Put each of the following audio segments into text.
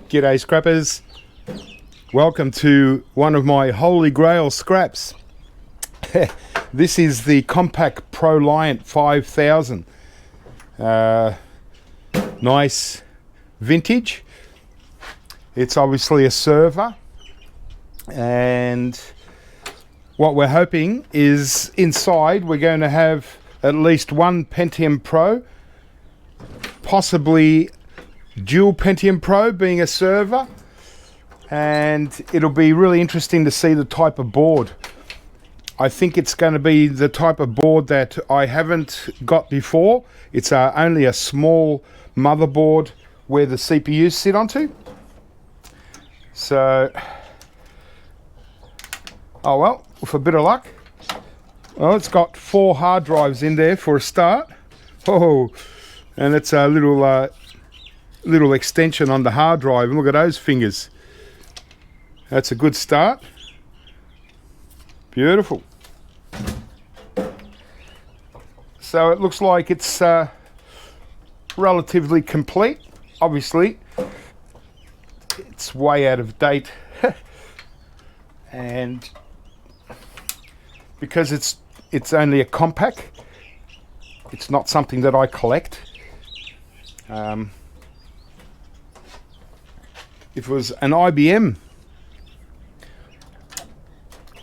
G'day scrappers, welcome to one of my holy grail scraps. This is the Compaq Proliant 5000. Nice vintage. It's obviously a server, and what we're hoping is inside we're going to have at least one Pentium Pro, possibly dual Pentium Pro being a server, and it'll be really interesting to see the type of board. I think it's going to be the type of board that I haven't got before. It's only a small motherboard where the CPUs sit onto. So, oh well, with a bit of luck. Well, it's got 4 hard drives in there for a start. Oh, and it's a little extension on the hard drive, and look at those fingers. That's a good start. Beautiful. So it looks like it's relatively complete. Obviously it's way out of date and because it's only a Compaq, it's not something that I collect. If it was an IBM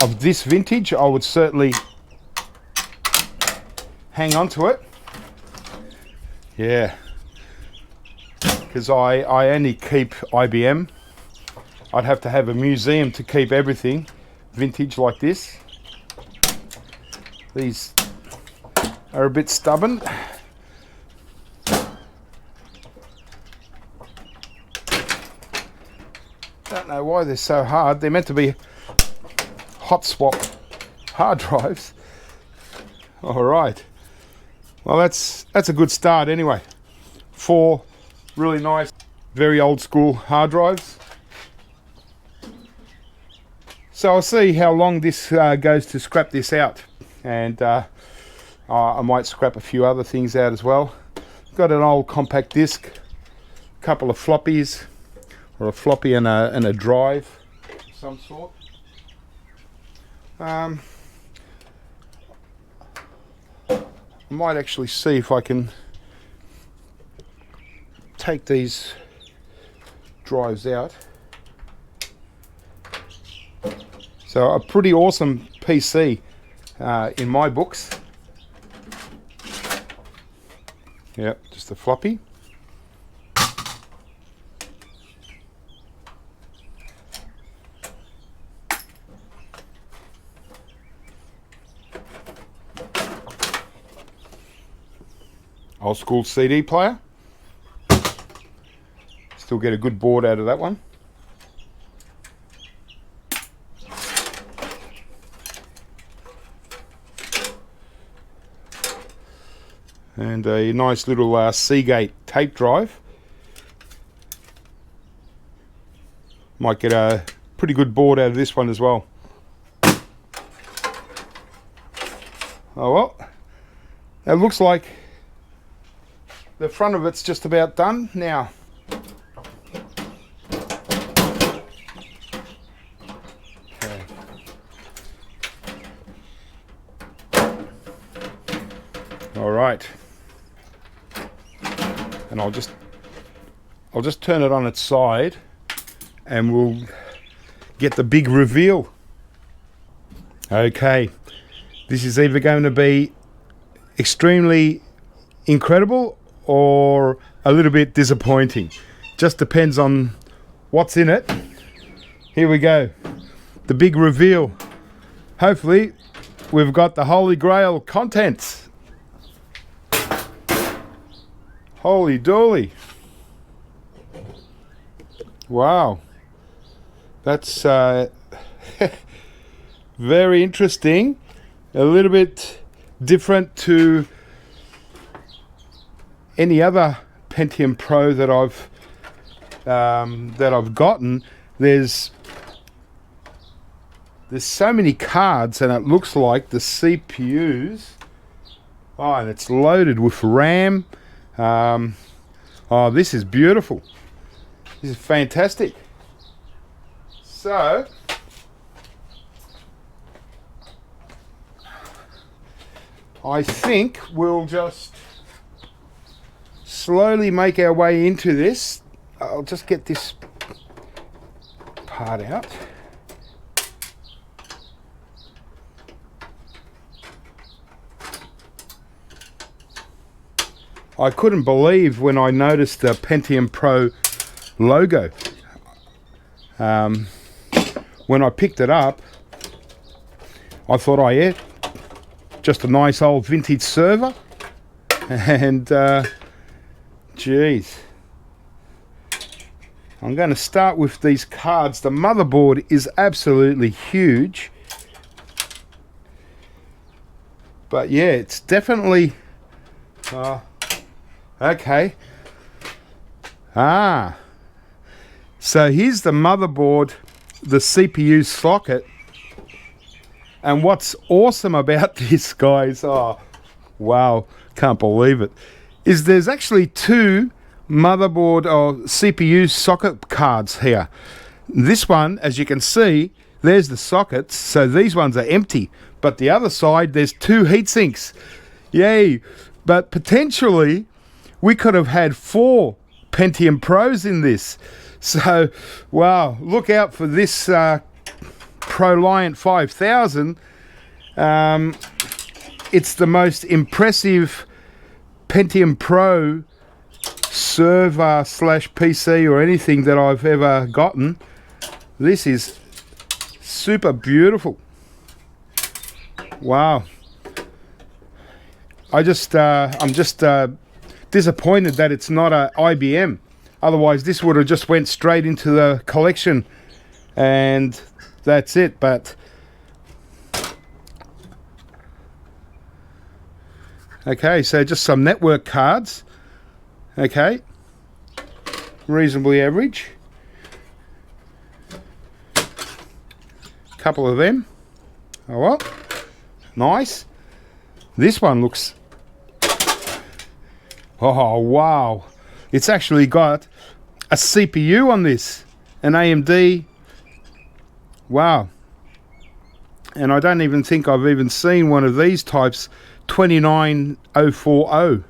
of this vintage, I would certainly hang on to it. Yeah, because I only keep IBM. I'd have to have a museum to keep everything vintage like this. These are a bit stubborn. Don't know why they're so hard. They're meant to be hot swap hard drives. All right. Well, that's a good start anyway. 4 really nice, very old school hard drives. So I'll see how long this goes to scrap this out, and I might scrap a few other things out as well. Got an old compact disc, a couple of floppies, or a floppy and a drive of some sort. I might actually see if I can take these drives out. So a pretty awesome PC in my books. Yep, just a floppy. Old school CD player. Still get a good board out of that one. And a nice little Seagate tape drive. Might get a pretty good board out of this one as well. Oh well, it looks like the front of it's just about done now. Okay. All right. And I'll just turn it on its side and we'll get the big reveal. Okay. This is either going to be extremely incredible or a little bit disappointing. Just depends on what's in it. Here we go. The big reveal. Hopefully we've got the Holy Grail contents. Holy dooly. Wow. That's very interesting. A little bit different to any other Pentium Pro that I've gotten. There's so many cards, and it looks like the CPUs. Oh, and it's loaded with RAM. Oh, this is beautiful. This is fantastic. So I think we'll just slowly make our way into this. I'll just get this part out. I couldn't believe when I noticed the Pentium Pro logo. When I picked it up, I thought, oh yeah, just a nice old vintage server. And geez, I'm going to start with these cards. The motherboard is absolutely huge, but yeah, it's definitely okay. So here's the motherboard, the CPU socket, and what's awesome about this, guys, oh wow, can't believe it, is there's actually two motherboard or CPU socket cards here. This one, as you can see, there's the sockets, so these ones are empty, but the other side there's two heat sinks. Yay. But potentially we could have had 4 Pentium Pros in this. So wow, look out for this Proliant 5000. It's the most impressive Pentium Pro server slash PC or anything that I've ever gotten. This is super beautiful. Wow. I'm just disappointed that it's not a IBM. Otherwise this would have just went straight into the collection and that's it. But okay, so just some network cards. Okay, reasonably average. Couple of them. Oh well, nice. This one looks, oh wow, it's actually got a CPU on this, an AMD. Wow. And I don't even think I've even seen one of these types, 29040.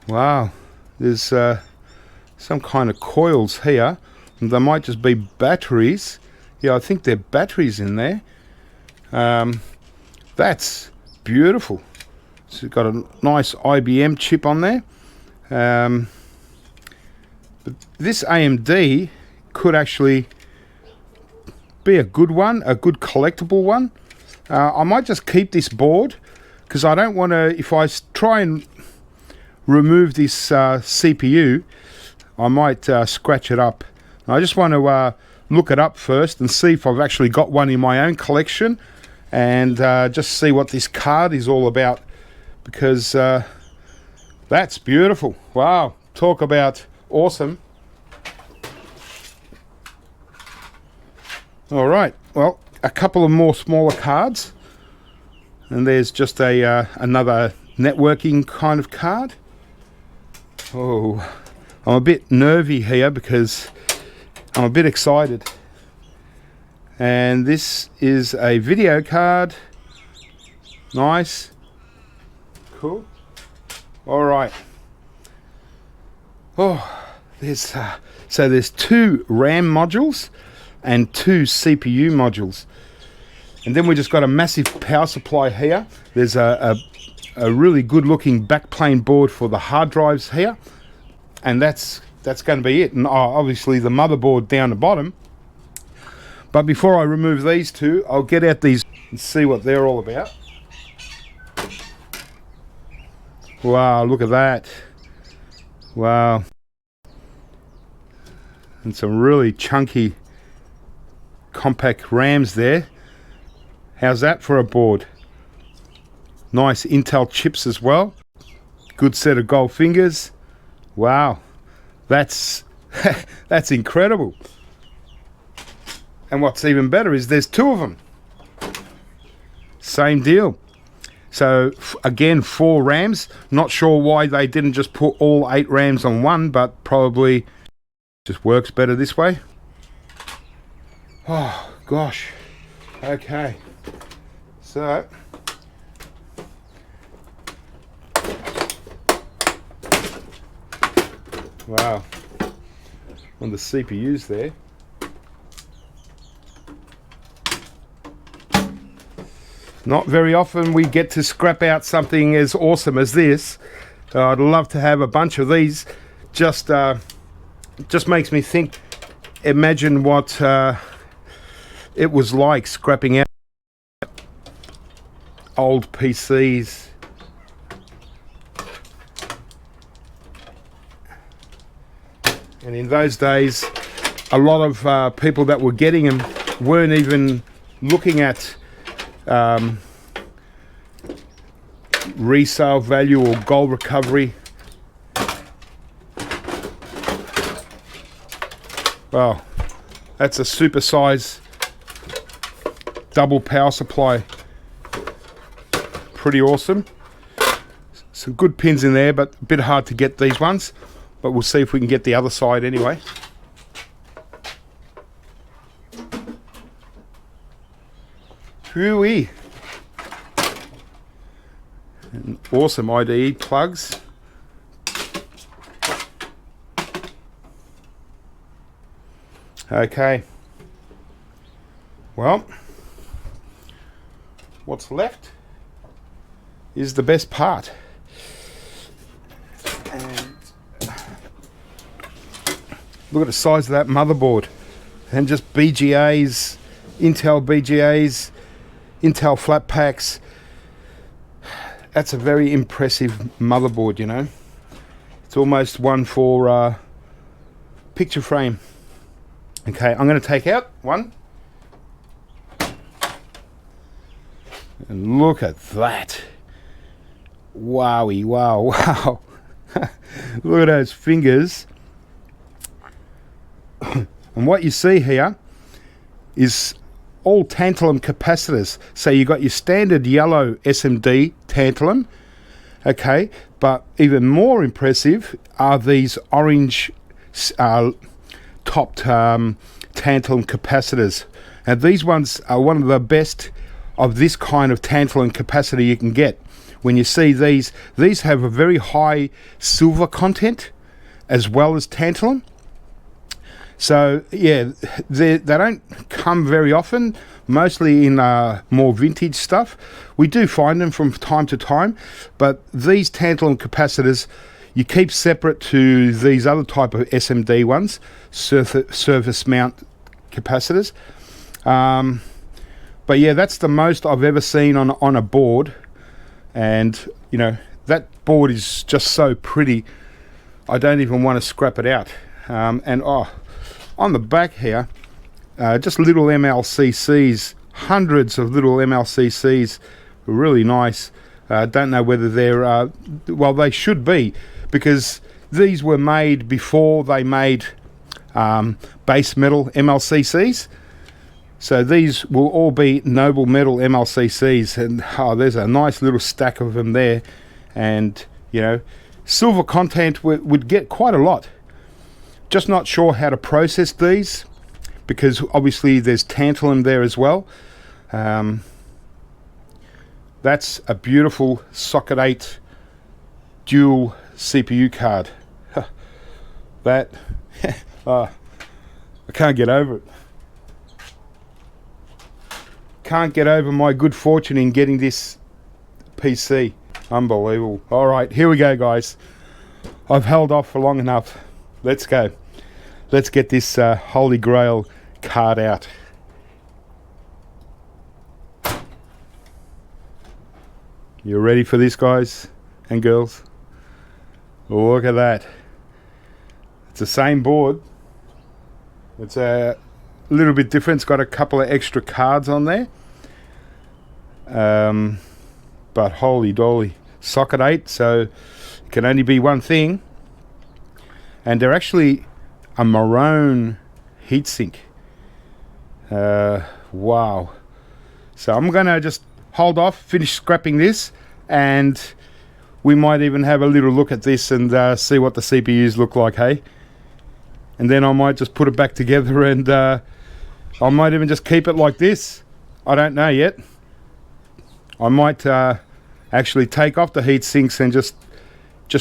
Wow, there's some kind of coils here. They might just be batteries. Yeah, I think they're batteries in there. That's beautiful. So it's got a nice IBM chip on there. But this AMD could actually be a good one, a good collectible one. I might just keep this board because I don't want to, if I try and remove this CPU, I might scratch it up. I just want to look it up first and see if I've actually got one in my own collection, and just see what this card is all about, because that's beautiful. Wow, talk about awesome. All right, well, a couple of more smaller cards, and there's just a another networking kind of card. Oh, I'm a bit nervy here because I'm a bit excited. And this is a video card. Nice. Cool. All right. Oh, there's so there's 2 RAM modules and 2 CPU modules. And then we just got a massive power supply here. There's a really good looking backplane board for the hard drives here. And that's going to be it. And obviously the motherboard down the bottom. But before I remove these 2, I'll get out these and see what they're all about. Wow, look at that. Wow. And some really chunky Compaq RAMs there. How's that for a board? Nice Intel chips as well. Good set of gold fingers. Wow, that's that's incredible. And what's even better is there's 2 of them. Same deal. So again, 4 rams. Not sure why they didn't just put all 8 rams on one, but probably just works better this way. Oh gosh. Okay. So wow. On the CPUs there. Not very often we get to scrap out something as awesome as this. I'd love to have a bunch of these. Just makes me think, imagine what it was like scrapping out old PCs. And in those days, a lot of people that were getting them weren't even looking at resale value or gold recovery. Well, that's a super size double power supply. Pretty awesome. Some good pins in there, but a bit hard to get these ones. But we'll see if we can get the other side anyway. Hooey. And awesome IDE plugs. Okay. Well, what's left is the best part. And look at the size of that motherboard. And just BGAs, Intel BGAs, Intel flat packs. That's a very impressive motherboard, you know. It's almost one for picture frame. Okay, I'm going to take out one. And look at that. Wowie, wow, wow. Look at those fingers. And what you see here is all tantalum capacitors. So you got your standard yellow SMD tantalum, okay, but even more impressive are these orange topped tantalum capacitors. And these ones are one of the best of this kind of tantalum capacitor you can get. When you see these have a very high silver content as well as tantalum. So yeah, they don't come very often, mostly in more vintage stuff. We do find them from time to time, but these tantalum capacitors you keep separate to these other type of SMD ones, surface mount capacitors. But yeah, that's the most I've ever seen on a board, and you know, that board is just so pretty, I don't even want to scrap it out. And on the back here, just little MLCCs, hundreds of little MLCCs, really nice. Don't know whether they're, well, they should be, because these were made before they made base metal MLCCs. So these will all be noble metal MLCCs, and there's a nice little stack of them there. And you know, silver content would get quite a lot. Just not sure how to process these, because obviously there's tantalum there as well. That's a beautiful socket 8 dual CPU card. That I can't get over it. Can't get over my good fortune in getting this PC. Unbelievable. All right, here we go, guys. I've held off for long enough. Let's go. Let's get this Holy Grail card out. You ready for this, guys and girls? Look at that. It's the same board. It's a little bit different. It's got a couple of extra cards on there. But holy dolly. Socket 8, so it can only be one thing. And they're actually a maroon heatsink. Wow. So I'm gonna just hold off, finish scrapping this, and we might even have a little look at this and see what the CPUs look like, hey? And then I might just put it back together, and I might even just keep it like this. I don't know yet. I might actually take off the heat sinks and just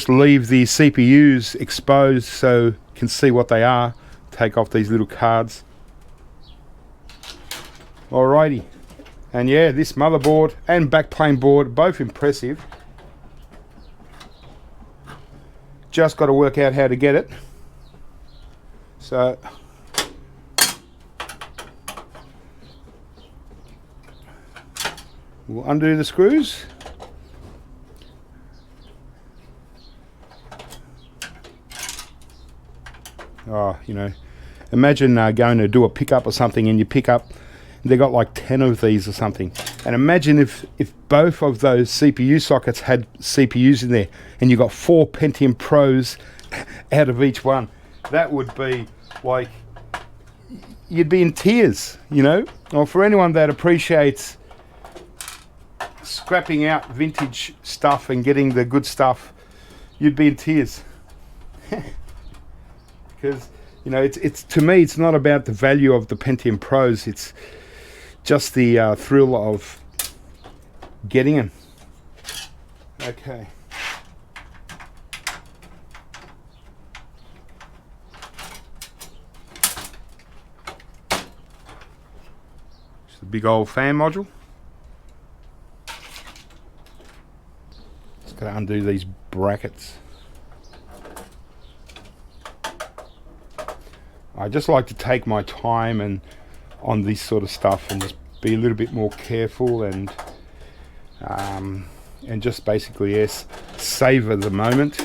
leave the CPUs exposed so you can see what they are. Take off these little cards. Alrighty. And yeah, this motherboard and backplane board, both impressive. Just got to work out how to get it. So we'll undo the screws. Oh, you know, imagine going to do a pickup or something, and you pick up, they got like 10 of these or something. And imagine if both of those CPU sockets had CPUs in there, and you got 4 Pentium Pros out of each one. That would be like, you'd be in tears, you know. Or for anyone that appreciates scrapping out vintage stuff and getting the good stuff, you'd be in tears. Because, you know, it's to me, it's not about the value of the Pentium Pros, it's just the thrill of getting them. Okay. Just a big old fan module. Just gotta undo these brackets. I just like to take my time and on this sort of stuff, and just be a little bit more careful, and just basically, yes, savor the moment.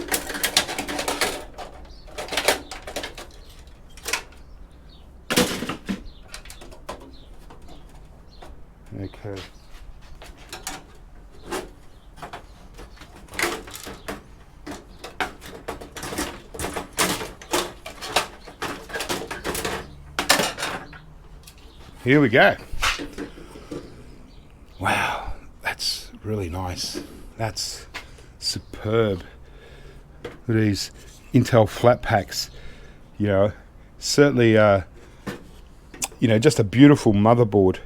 Okay. Here we go. Wow, that's really nice. That's superb. Look at these Intel flat packs. You know, certainly, you know, just a beautiful motherboard.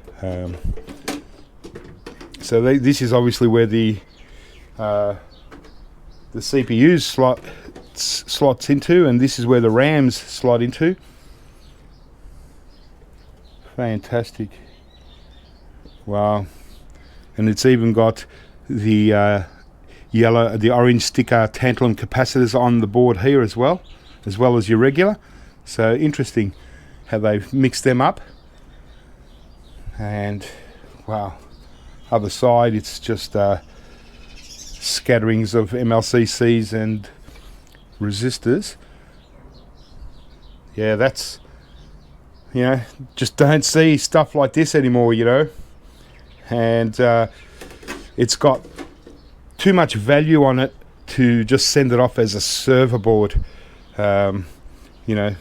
So this is obviously where the CPUs slots into, and this is where the RAMs slot into. Fantastic. Wow. And it's even got the orange sticker Tantalum Capacitors on the board here as well as your regular. So interesting how they've mixed them up. And wow, other side, it's just scatterings of MLCCs and resistors. Yeah, that's, you know, just don't see stuff like this anymore, you know. And it's got too much value on it to just send it off as a server board, you know.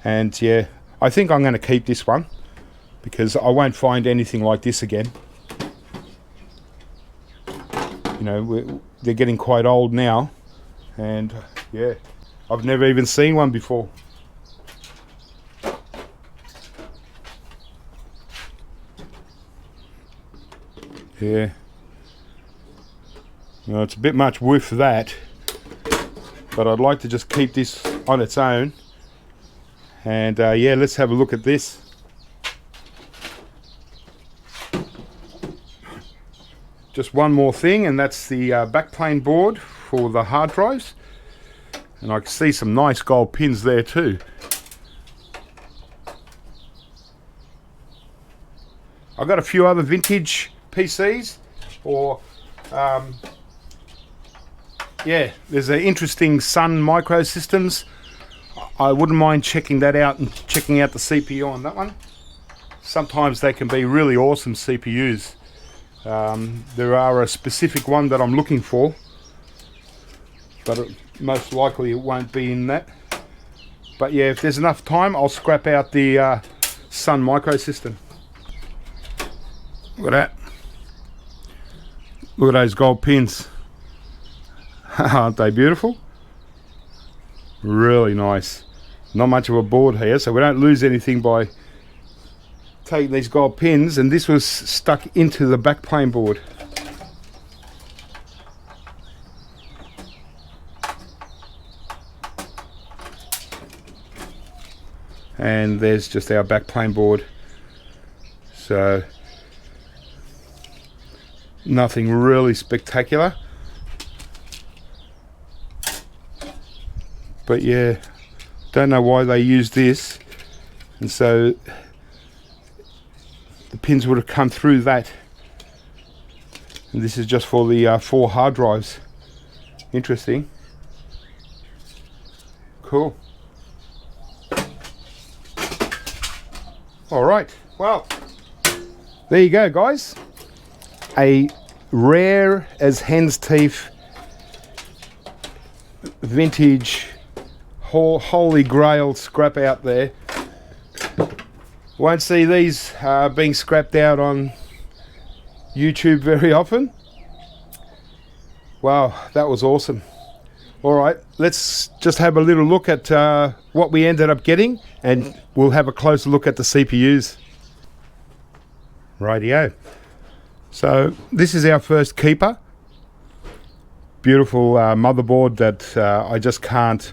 And yeah, I think I'm going to keep this one because I won't find anything like this again. You know, they're getting quite old now, and yeah, I've never even seen one before. Yeah, well, it's a bit much with that, but I'd like to just keep this on its own. And yeah, let's have a look at this. Just one more thing, and that's the backplane board for the hard drives. And I can see some nice gold pins there too. I've got a few other vintage PCs, or yeah, there's an interesting Sun Microsystems. I wouldn't mind checking that out and checking out the CPU on that one. Sometimes they can be really awesome CPUs. There are a specific one that I'm looking for, but most likely it won't be in that. But yeah, if there's enough time, I'll scrap out the Sun Microsystem. Look at that. Look at those gold pins. Aren't they beautiful? Really nice. Not much of a board here, so we don't lose anything by taking these gold pins, and this was stuck into the backplane board. And there's just our backplane board. So nothing really spectacular, but yeah, don't know why they used this, and so the pins would have come through that, and this is just for the 4 hard drives. Interesting. Cool. All right, well, there you go, guys. A rare as hen's teeth vintage holy grail scrap out there. Won't see these being scrapped out on YouTube very often. Wow, that was awesome. All right, let's just have a little look at what we ended up getting, and we'll have a closer look at the CPUs. Rightio. So this is our first keeper. Beautiful motherboard that I just can't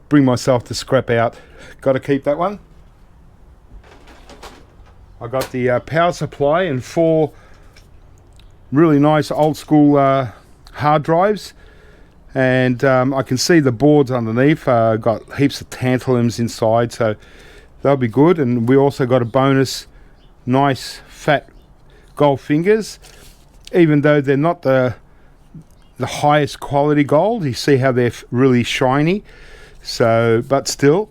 bring myself to scrap out. Got to keep that one. I got the power supply and 4 really nice old school hard drives, and I can see the boards underneath. Got heaps of tantalums inside, so they'll be good. And we also got a bonus nice fat gold fingers, even though they're not the highest quality gold. You see how they're really shiny, so but still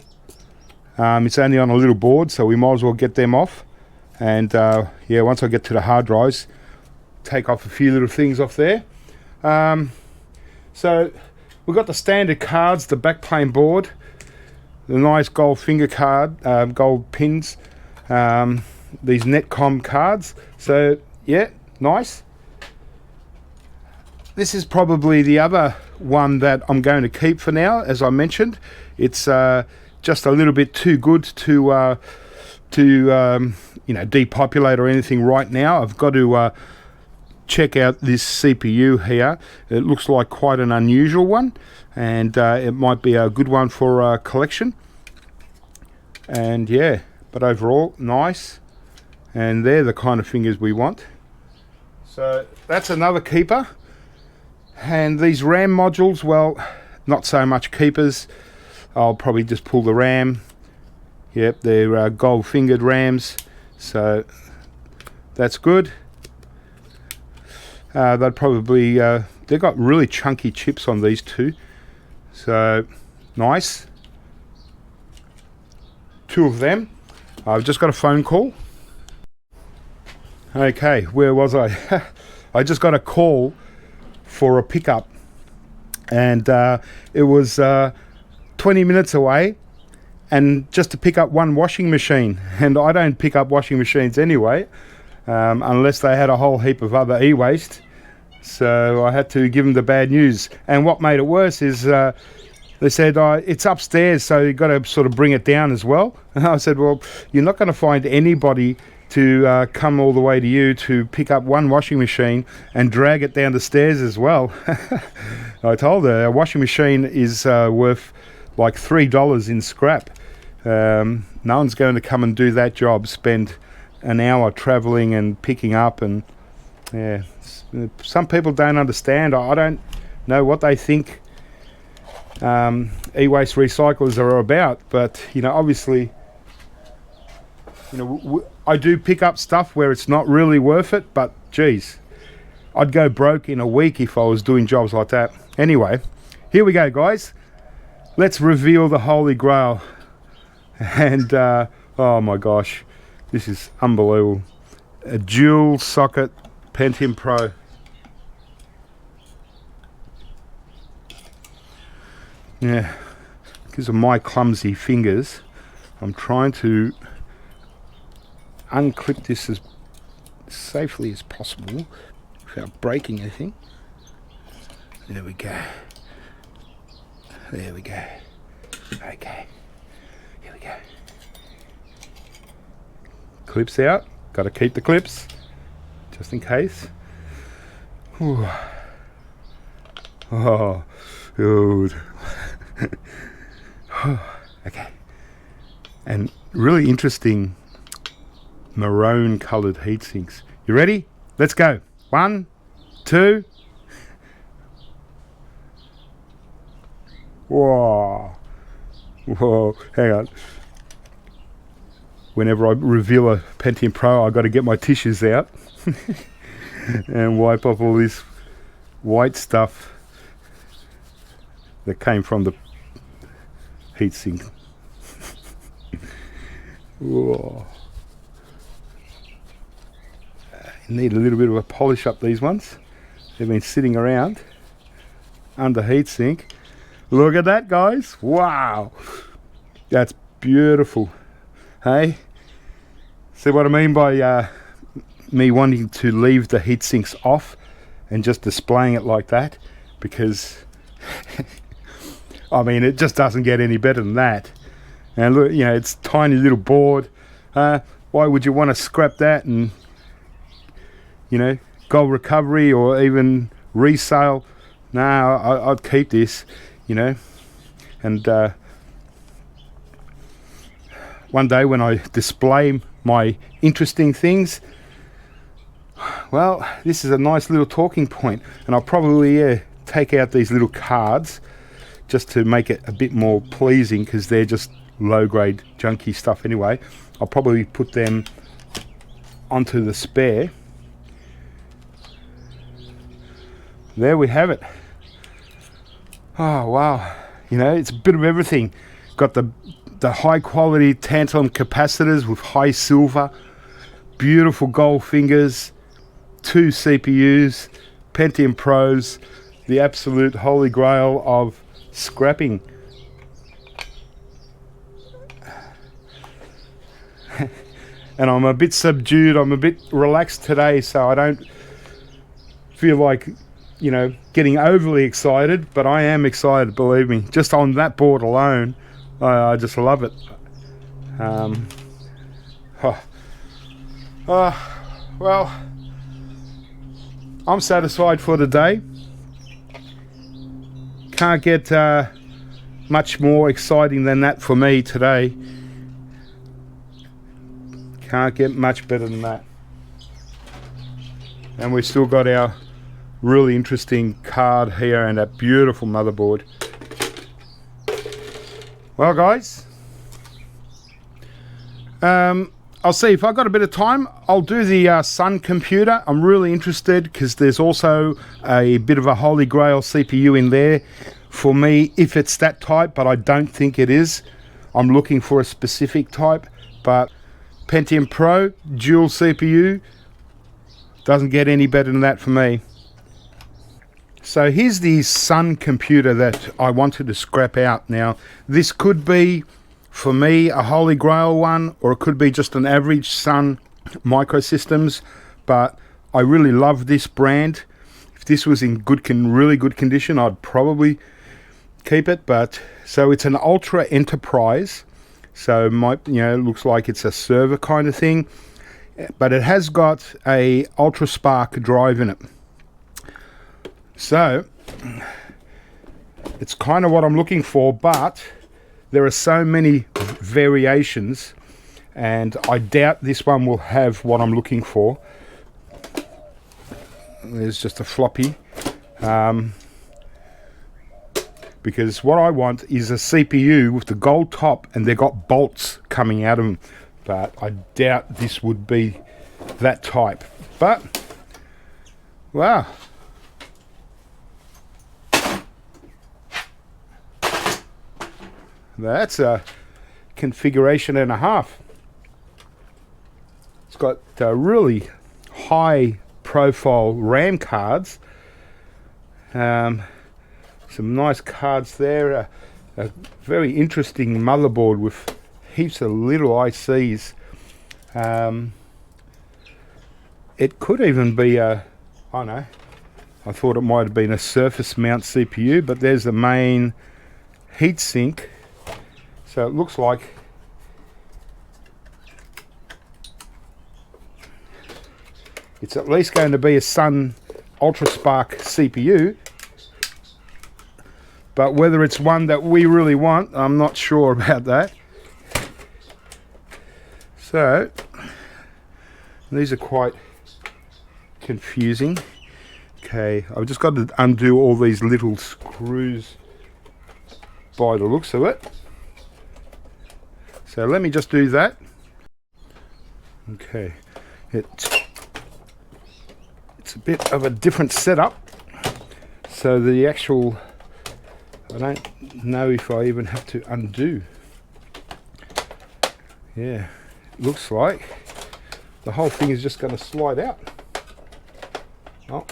it's only on a little board, so we might as well get them off. And yeah, once I get to the hard drives, take off a few little things off there. So we've got the standard cards, the backplane board, the nice gold finger card, gold pins, these Netcom cards. So yeah, nice. This is probably the other one that I'm going to keep for now. As I mentioned, it's just a little bit too good to you know, depopulate or anything right now. I've got to check out this CPU here. It looks like quite an unusual one, and it might be a good one for a collection. And yeah, but overall nice, and they're the kind of fingers we want. So that's another keeper. And these RAM modules, well, not so much keepers. I'll probably just pull the RAM. Yep, they're gold fingered RAMs, so that's good. They'd probably they've got really chunky chips on these two, so nice. 2 of them. I've just got a phone call. Okay, where was I? I just got a call for a pickup, and it was 20 minutes away, and just to pick up 1 washing machine, and I don't pick up washing machines anyway, unless they had a whole heap of other e-waste. So I had to give them the bad news, and what made it worse is they said, it's upstairs, so you've got to sort of bring it down as well. And I said, well, you're not going to find anybody to come all the way to you to pick up 1 washing machine and drag it down the stairs as well. I told her a washing machine is worth like $3 in scrap. No one's going to come and do that job, spend an hour traveling and picking up. And yeah, some people don't understand. I don't know what they think e-waste recyclers are about, but you know, obviously, you know, I do pick up stuff where it's not really worth it, but geez, I'd go broke in a week if I was doing jobs like that. Anyway, here we go, guys. Let's reveal the Holy Grail. And oh my gosh, this is unbelievable. A dual socket Pentium Pro. Yeah, because of my clumsy fingers, I'm trying to unclip this as safely as possible. without breaking anything. There we go. There we go. Okay. Here we go. Clips out. Got to keep the clips just in case. Ooh. Oh, good. Okay. And really interesting maroon coloured heat sinks. You ready? Let's go. 1, 2. Whoa. Whoa. Hang on. Whenever I reveal a Pentium Pro, I've got to get my tissues out and wipe off all this white stuff that came from the heatsink. Whoa. You need a little bit of a polish up these ones. They've been sitting around under heatsink. Look at that, guys. Wow. That's beautiful. Hey? See what I mean by me wanting to leave the heat sinks off and just displaying it like that? Because I mean, it just doesn't get any better than that. And look, you know, it's tiny little board. Why would you want to scrap that and, you know, gold recovery or even resale? No, I'd keep this, you know. And one day when I display my interesting things, well, this is a nice little talking point, and I'll probably take out these little cards just to make it a bit more pleasing, because they're just low grade junky stuff anyway. I'll probably put them onto the spare. There we have it. Oh wow, you know, it's a bit of everything. Got the high quality tantalum capacitors with high silver, beautiful gold fingers, 2 CPUs, Pentium Pros, the absolute holy grail of scrapping. And I'm a bit subdued, I'm a bit relaxed today, so I don't feel like, you know, getting overly excited, but I am excited, believe me. Just on that board alone, I just love it. Well, I'm satisfied for today. Can't get much more exciting than that for me today. Can't get much better than that. And we've still got our really interesting card here and a beautiful motherboard. Well guys, I'll see if I've got a bit of time. I'll do the Sun computer. I'm really interested because there's also a bit of a holy grail CPU in there for me, if it's that type, but I don't think it is. I'm looking for a specific type, but Pentium Pro dual CPU doesn't get any better than that for me. So here's the Sun computer that I wanted to scrap out. Now this could be, for me, a holy grail one, or it could be just an average Sun microsystems, but I really love this brand. If this was in really good condition, I'd probably keep it. But so it's an Ultra Enterprise, so looks like it's a server kind of thing, but it has got a Ultra Spark drive in it. So it's kind of what I'm looking for, but there are so many variations, and I doubt this one will have what I'm looking for. There's just a floppy, because what I want is a CPU with the gold top, and they've got bolts coming out of them, but I doubt this would be that type. But wow, that's a configuration and a half. It's got really high profile RAM cards, some nice cards there, a very interesting motherboard with heaps of little ICs. It could even be a I know. I thought it might have been a surface mount CPU, but there's the main heatsink. So it looks like it's at least going to be a Sun UltraSpark CPU. But whether it's one that we really want, I'm not sure about that. So, these are quite confusing. Okay, I've just got to undo all these little screws by the looks of it. So let me just do that. Okay, it's a bit of a different setup. So the actual, I don't know if I even have to undo. Yeah, looks like the whole thing is just going to slide out. Oh,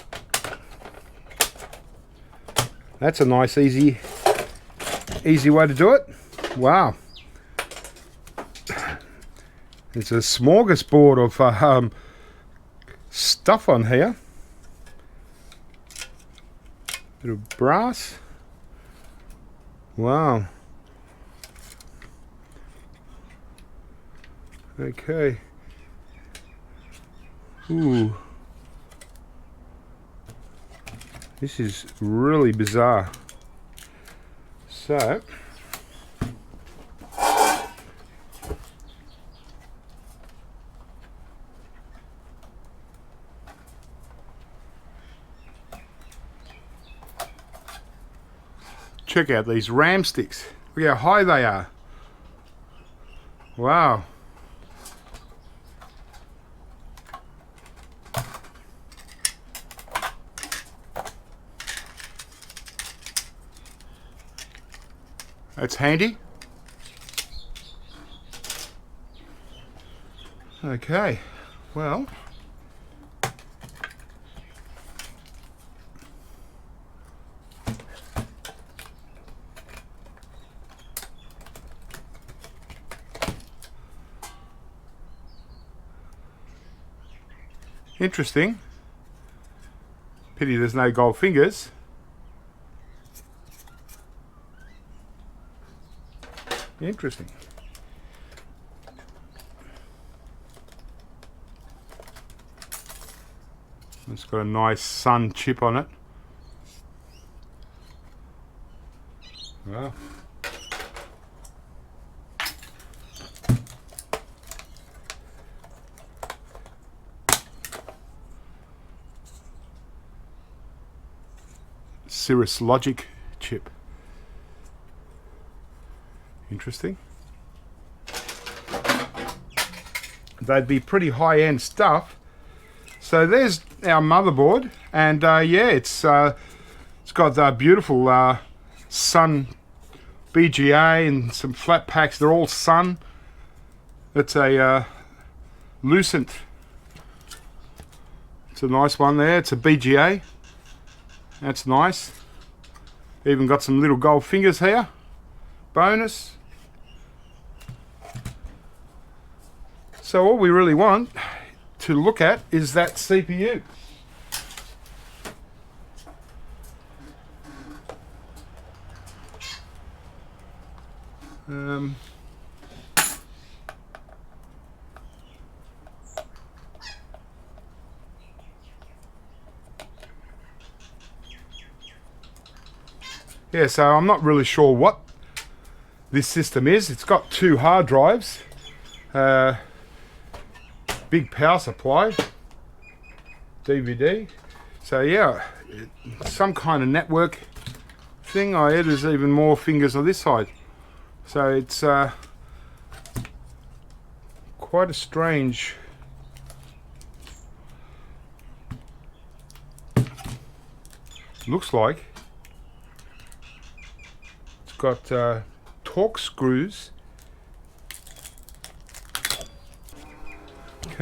that's a nice easy way to do it. Wow, it's a smorgasbord of stuff on here. Bit of brass. Wow. Okay. Ooh. This is really bizarre. So, check out these RAM sticks. Look how high they are. Wow. That's handy. Okay, well, interesting. Pity there's no gold fingers. Interesting. It's got a nice Sun chip on it. Wow. Cirrus Logic chip. Interesting. They'd be pretty high-end stuff. So there's our motherboard, and yeah, it's got beautiful Sun BGA and some flat packs. They're all Sun. It's a Lucent. It's a nice one there. It's a BGA. That's nice. Even got some little gold fingers here. Bonus. So all we really want to look at is that CPU. Yeah, so I'm not really sure what this system is. It's got two hard drives. Big power supply, DVD. So yeah, some kind of network thing. Oh yeah, there's even more fingers on this side. So it's quite a strange. Looks like it's got torque screws.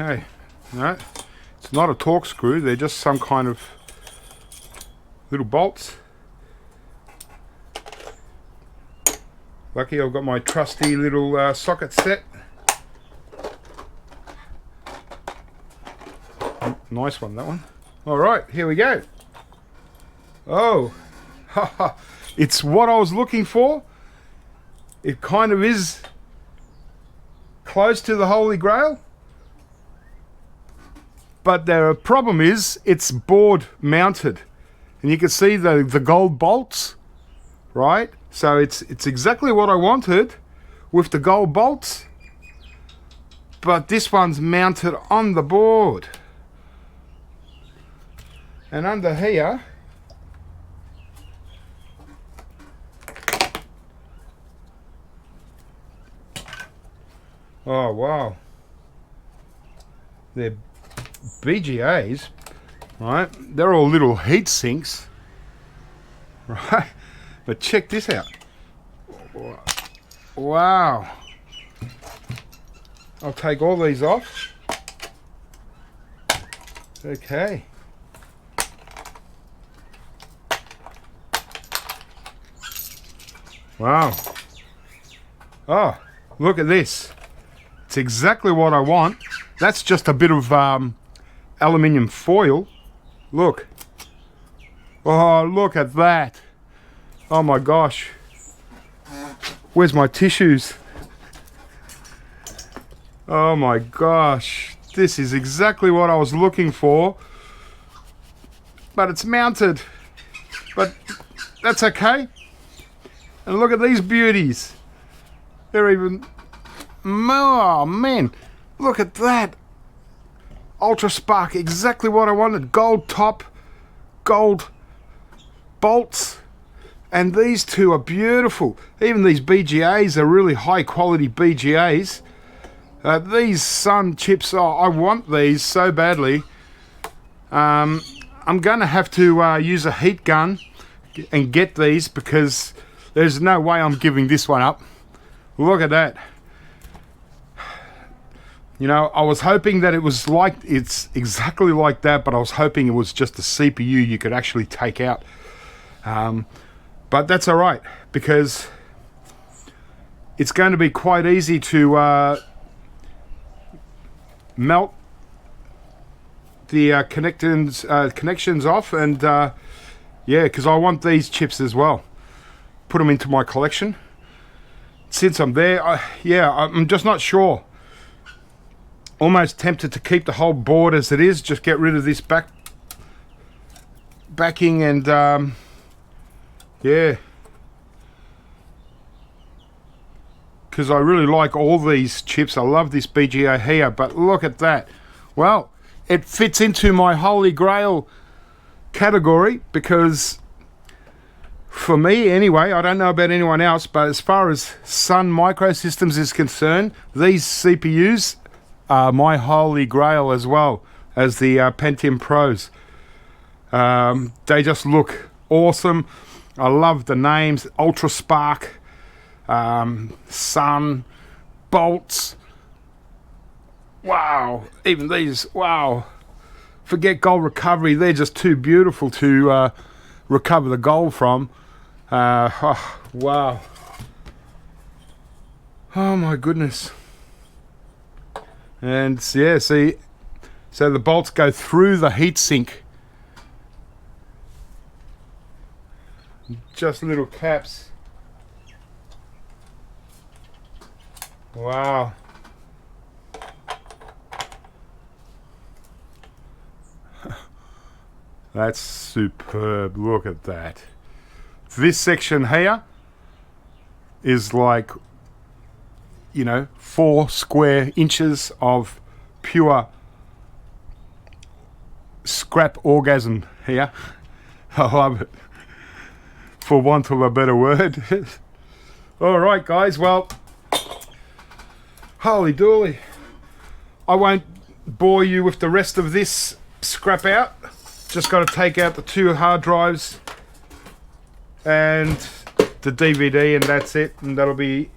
Okay, no, it's not a torque screw, they're just some kind of little bolts. Lucky I've got my trusty little socket set. Nice one, that one. All right, here we go. Oh, it's what I was looking for. It kind of is close to the Holy Grail. But the problem is it's board mounted. And you can see the gold bolts, right? So it's exactly what I wanted with the gold bolts. But this one's mounted on the board. And under here, oh wow, they're BGAs, right? They're all little heat sinks, right? But check this out. Wow. I'll take all these off. Okay. Wow. Oh, look at this. It's exactly what I want. That's just a bit of aluminium foil. Look. Oh, look at that. Oh my gosh. Where's my tissues? Oh my gosh. This is exactly what I was looking for. But it's mounted. But that's okay. And look at these beauties. They're even... Oh man, look at that. Ultra Spark, exactly what I wanted. Gold top, gold bolts. And these two are beautiful. Even these BGAs are really high quality BGAs. These sun chips, oh, I want these so badly. I'm going to have to use a heat gun and get these because there's no way I'm giving this one up. Look at that. You know, I was hoping that it's exactly like that, but I was hoping it was just a CPU you could actually take out. But that's all right, because it's going to be quite easy to melt the connections off, and yeah, because I want these chips as well. Put them into my collection. Since I'm there, I'm just not sure. Almost tempted to keep the whole board as it is, just get rid of this backing and yeah, because I really like all these chips. I love this BGA here, but look at that. Well, it fits into my Holy Grail category because for me anyway, I don't know about anyone else, but as far as Sun Microsystems is concerned, these CPUs are my Holy Grail as well as the Pentium Pros. They just look awesome. I love the names, Ultra Spark, Sun, bolts. Wow, even these, wow. Forget gold recovery, they're just too beautiful to recover the gold from. Oh, wow. Oh my goodness. And yeah, see, so the bolts go through the heatsink. Just little caps. Wow. That's superb. Look at that. This section here is like, you know, 4 square inches of pure scrap orgasm here. I love it, for want of a better word. All right, guys. Well, holy dooly. I won't bore you with the rest of this scrap out. Just got to take out the 2 hard drives and the DVD, and that's it. And that'll be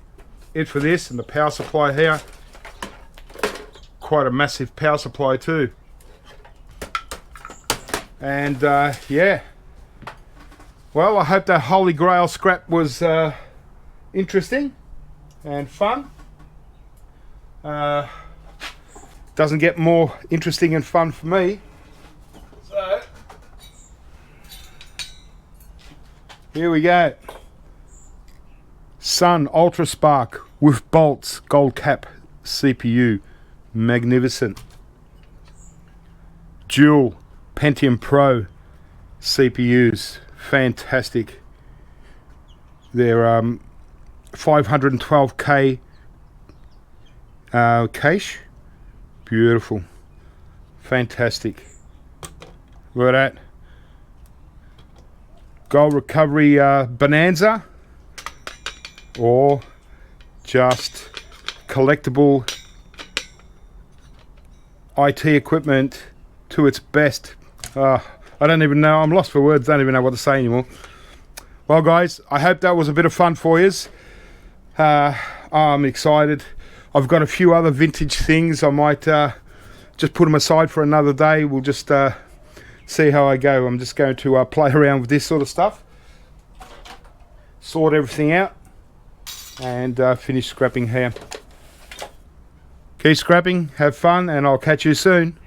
it for this. And the power supply here. Quite a massive power supply too. And yeah. Well, I hope that Holy Grail scrap was interesting and fun. Doesn't get more interesting and fun for me. So Here we go. Sun Ultra Spark with bolts, gold cap CPU, magnificent. Dual Pentium Pro CPUs, fantastic. They're 512K cache, beautiful, fantastic. Look at that. Gold recovery bonanza, or just collectible IT equipment to its best. I don't even know, I'm lost for words, don't even know what to say anymore. Well guys, I hope that was a bit of fun for you. I'm excited. I've got a few other vintage things. I might just put them aside for another day. We'll just see how I go. I'm just going to play around with this sort of stuff, sort everything out, and finish scrapping here. Keep scrapping, have fun, and I'll catch you soon.